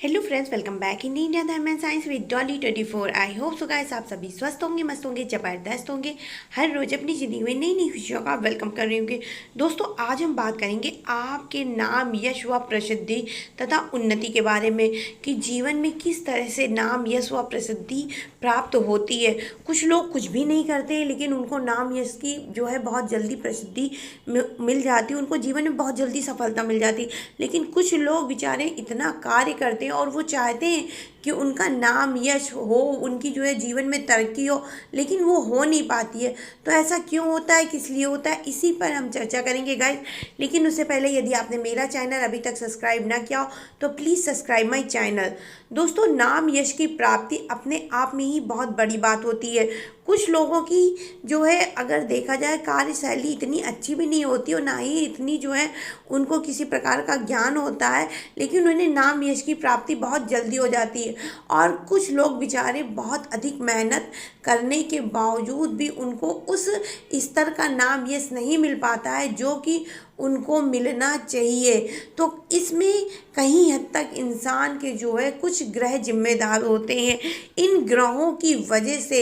Hello friends, welcome back in India Dharm and science with Dolly 24। I hope so guys आप सभी स्वस्थ होंगे, मस्त होंगे, जबरदस्त होंगे। हर रोज अपनी ज़िंदगी में नई नई खुशियों का वेलकम कर रहे होंगे। दोस्तों, आज हम बात करेंगे आपके नाम, यश व प्रसिद्धि तथा उन्नति के बारे में कि जीवन में किस तरह से नाम, यश व प्रसिद्धि प्राप्त होती है। कुछ लोग कुछ भी नहीं करते हैं लेकिन उनको नाम, यश की जो है बहुत जल्दी प्रसिद्धि मिल जाती है, उनको जीवन में बहुत जल्दी सफलता मिल जाती है। लेकिन कुछ लोग बेचारे इतना कार्य करते हैं और वो चाहते हैं कि उनका नाम, यश हो, उनकी जो है जीवन में तरक्की हो, लेकिन वो हो नहीं पाती है। तो ऐसा क्यों होता है, किस लिए होता है, इसी पर हम चर्चा करेंगे गाइस। लेकिन उससे पहले यदि आपने मेरा चैनल अभी तक सब्सक्राइब ना किया हो तो प्लीज़ सब्सक्राइब माई चैनल। दोस्तों, नाम, यश की प्राप्ति अपने आप में ही बहुत बड़ी बात होती है। कुछ लोगों की जो है अगर देखा जाए कार्यशैली इतनी अच्छी भी नहीं होती और ना ही इतनी जो है उनको किसी प्रकार का ज्ञान होता है, लेकिन उन्हें नाम, यश की प्राप्ति बहुत जल्दी हो जाती है। और कुछ लोग बेचारे बहुत अधिक मेहनत करने के बावजूद भी उनको उस स्तर का नाम, यश नहीं मिल पाता है जो कि उनको मिलना चाहिए। तो इसमें कहीं हद तक इंसान के जो है कुछ ग्रह जिम्मेदार होते हैं। इन ग्रहों की वजह से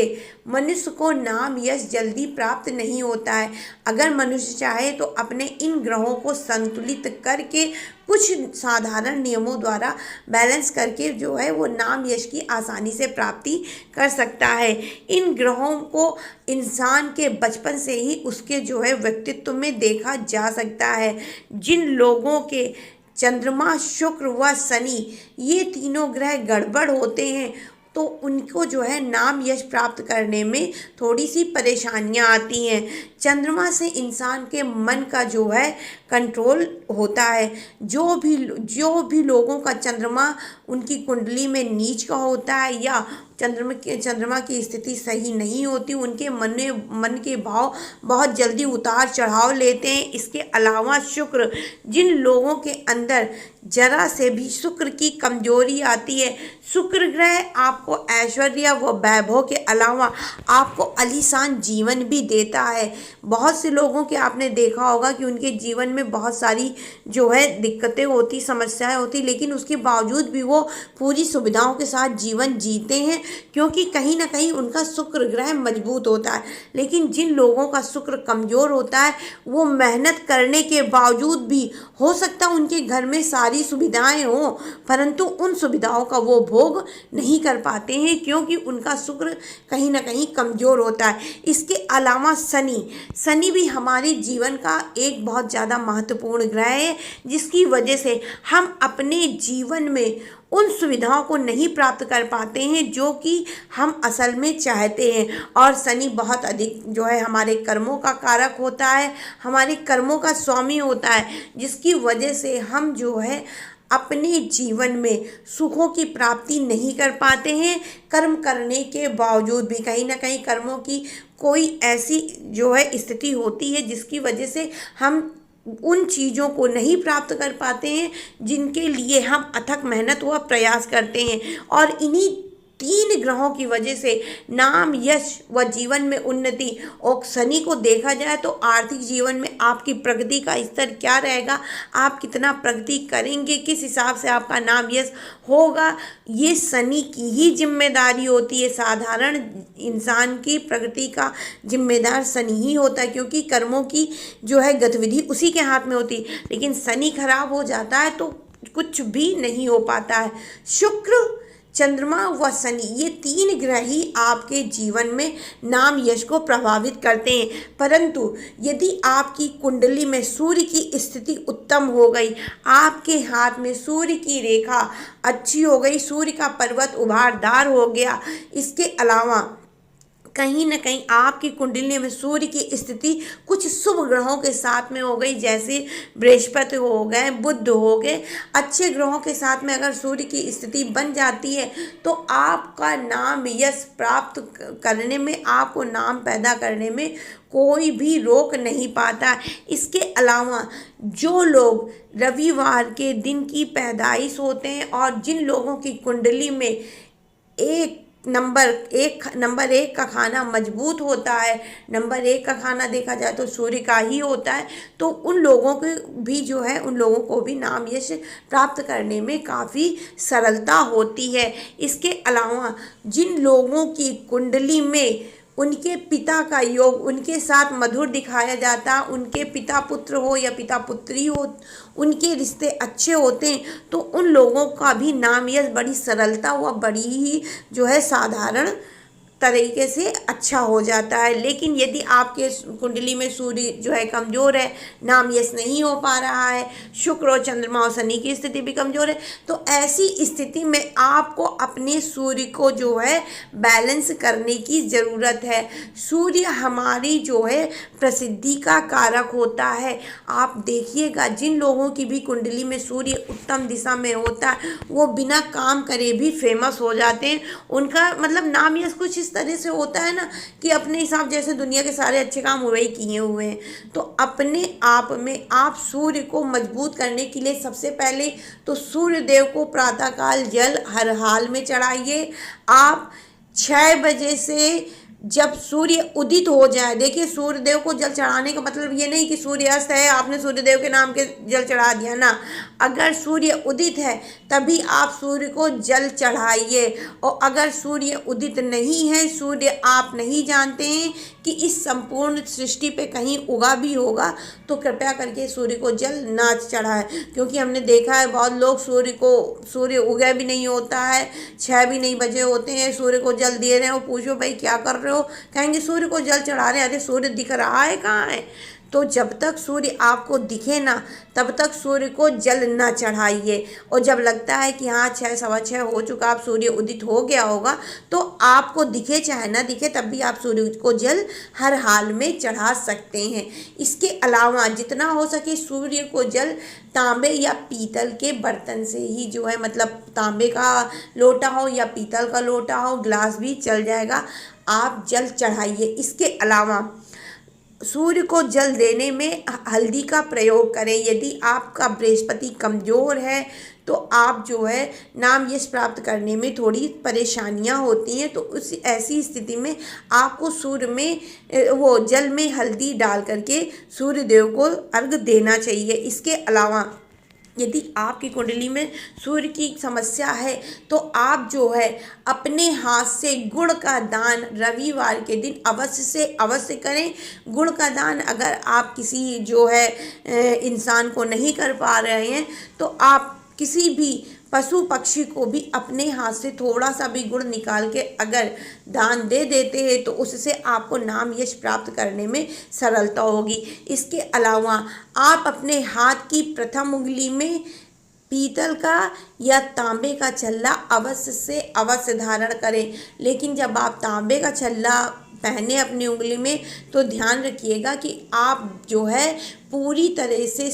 मनुष्य को नाम, यश जल्दी प्राप्त नहीं होता है। अगर मनुष्य चाहे तो अपने इन ग्रहों को संतुलित करके कुछ साधारण नियमों द्वारा बैलेंस करके जो है वो नाम, यश की आसानी से प्राप्ति कर सकता है। इन ग्रहों को इंसान के बचपन से ही उसके जो है व्यक्तित्व में देखा जा सकता है। जिन लोगों के चंद्रमा, शुक्र व शनि ये तीनों ग्रह गड़बड़ होते हैं तो उनको जो है नाम, यश प्राप्त करने में थोड़ी सी परेशानियां आती हैं। चंद्रमा से इंसान के मन का जो है कंट्रोल होता है। जो भी लोगों का चंद्रमा उनकी कुंडली में नीच का होता है या चंद्रमा की स्थिति सही नहीं होती, उनके मन के भाव बहुत जल्दी उतार चढ़ाव लेते हैं। इसके अलावा शुक्र, जिन लोगों के अंदर जरा से भी शुक्र की कमजोरी आती है, शुक्र ग्रह आपको ऐश्वर्य व वैभव के अलावा आपको आलीशान जीवन भी देता है। बहुत से लोगों के आपने देखा होगा कि उनके जीवन में बहुत सारी जो है दिक्कतें होती, समस्याएं होती, लेकिन उसके बावजूद भी वो पूरी सुविधाओं के साथ जीवन जीते हैं क्योंकि कहीं ना कहीं उनका शुक्र ग्रह मजबूत होता है। लेकिन जिन लोगों का शुक्र कमज़ोर होता है वो मेहनत करने के बावजूद भी हो सकता है उनके घर में सारी सुविधाएं हों परंतु उन सुविधाओं का वो भोग नहीं कर पाते हैं क्योंकि उनका शुक्र कहीं ना कहीं कमज़ोर होता है। इसके अलावा शनि भी हमारे जीवन का एक बहुत ज़्यादा महत्वपूर्ण ग्रह है जिसकी वजह से हम अपने जीवन में उन सुविधाओं को नहीं प्राप्त कर पाते हैं जो कि हम असल में चाहते हैं। और शनि बहुत अधिक जो है हमारे कर्मों का कारक होता है, हमारे कर्मों का स्वामी होता है, जिसकी वजह से हम जो है अपने जीवन में सुखों की प्राप्ति नहीं कर पाते हैं। कर्म करने के बावजूद भी कहीं ना कहीं कर्मों की कोई ऐसी जो है स्थिति होती है जिसकी वजह से हम उन चीज़ों को नहीं प्राप्त कर पाते हैं जिनके लिए हम अथक मेहनत व प्रयास करते हैं। और इन्हीं तीन ग्रहों की वजह से नाम, यश व जीवन में उन्नति, और शनि को देखा जाए तो आर्थिक जीवन में आपकी प्रगति का स्तर क्या रहेगा, आप कितना प्रगति करेंगे, किस हिसाब से आपका नाम, यश होगा, ये शनि की ही जिम्मेदारी होती है। साधारण इंसान की प्रगति का जिम्मेदार शनि ही होता है क्योंकि कर्मों की जो है गतिविधि उसी के हाथ में होती है। लेकिन शनि खराब हो जाता है तो कुछ भी नहीं हो पाता है। शुक्र, चंद्रमा व शनि ये तीन ग्रह ही आपके जीवन में नाम, यश को प्रभावित करते हैं। परंतु यदि आपकी कुंडली में सूर्य की स्थिति उत्तम हो गई, आपके हाथ में सूर्य की रेखा अच्छी हो गई, सूर्य का पर्वत उभारदार हो गया, इसके अलावा कहीं ना कहीं आपकी कुंडली में सूर्य की स्थिति कुछ शुभ ग्रहों के साथ में हो गई, जैसे बृहस्पति हो गए, बुध हो गए, अच्छे ग्रहों के साथ में अगर सूर्य की स्थिति बन जाती है तो आपका नाम, यश प्राप्त करने में, आपको नाम पैदा करने में कोई भी रोक नहीं पाता। इसके अलावा जो लोग रविवार के दिन की पैदाइश होते हैं और जिन लोगों की कुंडली में एक नंबर एक का खाना मजबूत होता है, नंबर एक का खाना देखा जाए तो सूर्य का ही होता है। तो उन लोगों को भी जो है, उन लोगों को भी नाम यश प्राप्त करने में काफ़ी सरलता होती है। इसके अलावा जिन लोगों की कुंडली में उनके पिता का योग उनके साथ मधुर दिखाया जाता, उनके पिता पुत्र हो या पिता पुत्री हो, उनके रिश्ते अच्छे होते हैं, तो उन लोगों का भी नाम यश बड़ी सरलता व बड़ी ही जो है साधारण तरीके से अच्छा हो जाता है। लेकिन यदि आपके कुंडली में सूर्य जो है कमज़ोर है, नाम यश नहीं हो पा रहा है, शुक्र और चंद्रमा और शनि की स्थिति भी कमज़ोर है, तो ऐसी स्थिति में आपको अपने सूर्य को जो है बैलेंस करने की ज़रूरत है। सूर्य हमारी जो है प्रसिद्धि का कारक होता है। आप देखिएगा जिन लोगों की भी कुंडली में सूर्य उत्तम दिशा में होता है, वो बिना काम करे भी फेमस हो जाते हैं। उनका मतलब नाम यश कुछ इस तरह से होता है ना कि अपने हिसाब जैसे दुनिया के सारे अच्छे काम वही किए हुए हैं। तो अपने आप में आप सूर्य को मजबूत करने के लिए सबसे पहले तो सूर्य देव को प्रातःकाल जल हर हाल में चढ़ाइए। आप 6 बजे से जब सूर्य उदित हो जाए, देखिए सूर्य देव को जल चढ़ाने का मतलब ये नहीं कि सूर्य अस्त है आपने सूर्य देव के नाम के जल चढ़ा दिया ना। अगर सूर्य उदित है तभी आप सूर्य को जल चढ़ाइए। और अगर सूर्य उदित नहीं है, सूर्य आप नहीं जानते हैं कि इस संपूर्ण सृष्टि पे कहीं उगा भी होगा, तो कृपया करके सूर्य को जल ना चढ़ाएं। क्योंकि हमने देखा है बहुत लोग सूर्य उगा भी नहीं होता है, 6 भी नहीं बजे होते हैं, सूर्य को जल दे रहे हैं, और पूछो भाई क्या कर रहे हो, कहेंगे सूर्य को जल चढ़ा रहे हैं। अरे सूर्य दिख रहा है कहाँ है? तो जब तक सूर्य आपको दिखे ना तब तक सूर्य को जल ना चढ़ाइए। और जब लगता है कि हाँ 6 सवा 6 हो चुका, आप सूर्य उदित हो गया होगा, तो आपको दिखे चाहे ना दिखे तब भी आप सूर्य को जल हर हाल में चढ़ा सकते हैं। इसके अलावा जितना हो सके सूर्य को जल तांबे या पीतल के बर्तन से ही जो है, मतलब तांबे का लोटा हो या पीतल का लोटा हो, ग्लास भी चल जाएगा, आप जल चढ़ाइए। इसके अलावा सूर्य को जल देने में हल्दी का प्रयोग करें। यदि आपका बृहस्पति कमज़ोर है तो आप जो है नाम यश प्राप्त करने में थोड़ी परेशानियां होती हैं, तो उस ऐसी स्थिति में आपको सूर्य में वो जल में हल्दी डाल करके सूर्य देव को अर्घ देना चाहिए। इसके अलावा यदि आपकी कुंडली में सूर्य की समस्या है तो आप जो है अपने हाथ से गुड़ का दान रविवार के दिन अवश्य से अवश्य करें। गुड़ का दान अगर आप किसी जो है इंसान को नहीं कर पा रहे हैं तो आप किसी भी पशु पक्षी को भी अपने हाथ से थोड़ा सा भी गुड़ निकाल के अगर दान दे देते हैं तो उससे आपको नाम यश प्राप्त करने में सरलता होगी। इसके अलावा आप अपने हाथ की प्रथम उंगली में पीतल का या तांबे का छल्ला अवश्य से अवश्य धारण करें। लेकिन जब आप तांबे का छल्ला पहने अपनी उंगली में तो ध्यान रखिएगा कि आप जो है पूरी तरह से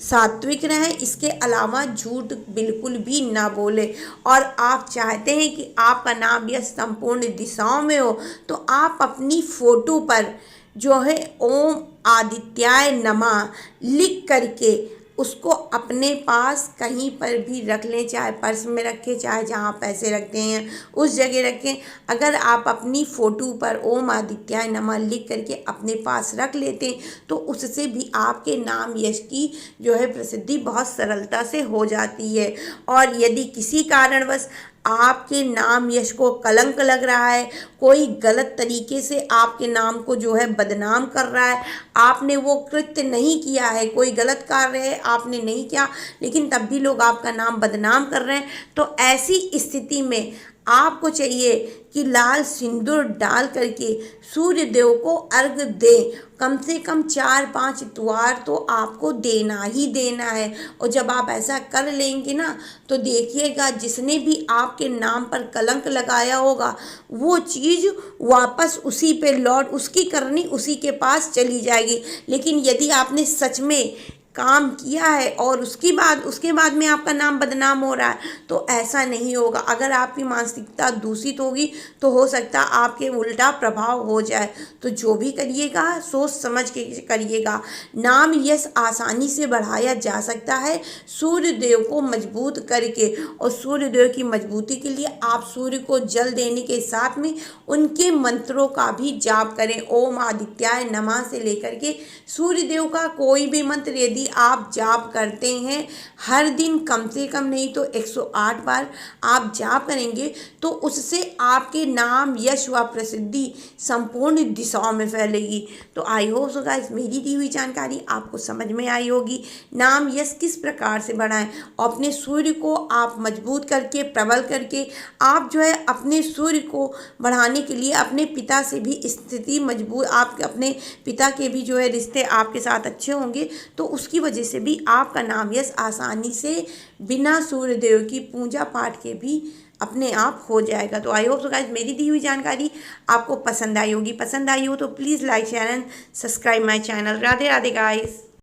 सात्विक रहें। इसके अलावा झूठ बिल्कुल भी ना बोले। और आप चाहते हैं कि आपका नाम यह संपूर्ण दिशाओं में हो तो आप अपनी फोटो पर जो है ओम आदित्याय नमः लिख करके उसको अपने पास कहीं पर भी रख लें, चाहे पर्स में रखें, चाहे जहाँ पैसे रखते हैं उस जगह रखें। अगर आप अपनी फ़ोटो पर ओम आदित्याय नमः लिख करके अपने पास रख लेते हैं तो उससे भी आपके नाम यश की जो है प्रसिद्धि बहुत सरलता से हो जाती है। और यदि किसी कारणवश आपके नाम यश को कलंक लग रहा है, कोई गलत तरीके से आपके नाम को जो है बदनाम कर रहा है, आपने वो कृत्य नहीं किया है, कोई गलत कार्य है आपने नहीं किया लेकिन तब भी लोग आपका नाम बदनाम कर रहे हैं, तो ऐसी स्थिति में आपको चाहिए कि लाल सिंदूर डाल करके सूर्य देव को अर्घ दें। कम से कम 4-5 इतवार तो आपको देना ही देना है। और जब आप ऐसा कर लेंगे ना तो देखिएगा जिसने भी आपके नाम पर कलंक लगाया होगा वो चीज़ वापस उसी पे लौट उसकी करनी उसी के पास चली जाएगी। लेकिन यदि आपने सच में काम किया है और उसके बाद में आपका नाम बदनाम हो रहा है, तो ऐसा नहीं होगा। अगर आपकी मानसिकता दूषित होगी तो हो सकता है आपके उल्टा प्रभाव हो जाए। तो जो भी करिएगा सोच समझ के करिएगा। नाम यश आसानी से बढ़ाया जा सकता है सूर्य देव को मजबूत करके, और सूर्य देव की मजबूती के लिए आप सूर्य को जल देने के साथ में उनके मंत्रों का भी जाप करें। ओम आदित्याय नमः से लेकर के सूर्य देव का कोई भी मंत्र यदि आप जाप करते हैं हर दिन कम से कम नहीं तो 108 बार आप जाप करेंगे, तो उससे आपके नाम यश व प्रसिद्धि संपूर्ण दिशाओं में फैलेगी। तो आई होप सो गाइस मेरी दी हुई जानकारी आपको समझ में आई होगी। नाम यश किस प्रकार से बढ़ाएं और अपने सूर्य को आप मजबूत करके प्रबल करके आप जो है अपने सूर्य को बढ़ाने के लिए अपने पिता से भी स्थिति मजबूत, आप अपने पिता के भी जो है रिश्ते आपके साथ अच्छे होंगे, तो उसकी वजह से भी आपका नाम यश आसानी से बिना सूर्य देव की पूजा पाठ के भी अपने आप हो जाएगा। तो आई होप सो गाइस मेरी दी हुई जानकारी आपको पसंद आई होगी। पसंद आई हो तो please like share and subscribe my channel. Radhe Radhe guys.